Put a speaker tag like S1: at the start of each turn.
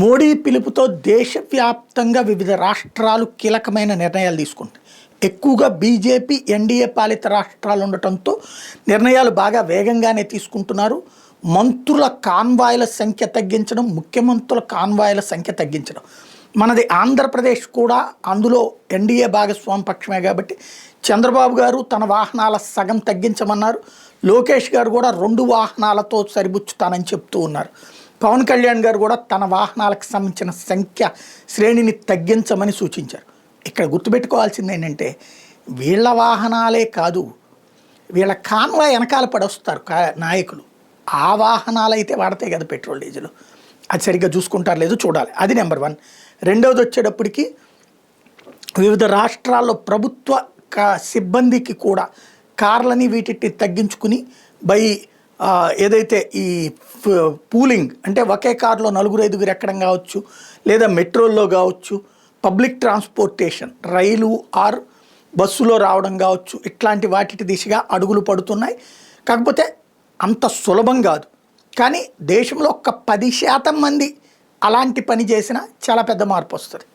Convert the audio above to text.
S1: మోడీ పిలుపుతో దేశవ్యాప్తంగా వివిధ రాష్ట్రాలు కీలకమైన నిర్ణయాలు తీసుకుంటాయి. ఎక్కువగా బీజేపీ ఎన్డీఏ పాలిత రాష్ట్రాలు ఉండటంతో నిర్ణయాలు బాగా వేగంగానే తీసుకుంటున్నారు. మంత్రుల కాన్వాయ్ల సంఖ్య తగ్గించడం, ముఖ్యమంత్రుల కాన్వాయ్ల సంఖ్య తగ్గించడం. మనది ఆంధ్రప్రదేశ్ కూడా అందులో ఎన్డీఏ భాగస్వామి పక్షమే కాబట్టి చంద్రబాబు గారు తన వాహనాల సగం తగ్గించమన్నారు. లోకేష్ గారు కూడా 2 వాహనాలతో సరిపుచ్చుతానని చెప్తూ ఉన్నారు. పవన్ కళ్యాణ్ గారు కూడా తన వాహనాలకు సంబంధించిన సంఖ్య శ్రేణిని తగ్గించమని సూచించారు. ఇక్కడ గుర్తుపెట్టుకోవాల్సింది ఏంటంటే వీళ్ళ వాహనాలే కాదు, వీళ్ళ కాన్వాయ్ వెనకాల పడొస్తారు నాయకులు. ఆ వాహనాలు అయితే వాడతాయి కదా పెట్రోల్ డీజిల్. అది సరిగ్గా చూసుకుంటారు లేదో చూడాలి. అది నెంబర్ 1. రెండవది వచ్చేటప్పటికి వివిధ రాష్ట్రాల్లో ప్రభుత్వ సిబ్బందికి కూడా కార్లని వీటిని తగ్గించుకుని ఏదైతే ఈ పూలింగ్ అంటే ఒకే కారులో 4-5 ఎక్కడం కావచ్చు, లేదా మెట్రోల్లో కావచ్చు, పబ్లిక్ ట్రాన్స్పోర్టేషన్ రైలు ఆర్ బస్సులో రావడం కావచ్చు, ఇట్లాంటి వాటి దిశగా అడుగులు పడుతున్నాయి. కాకపోతే అంత సులభం కాదు. కానీ దేశంలో ఒక్క 10% మంది అలాంటి పని చేసినా చాలా పెద్ద మార్పు వస్తుంది.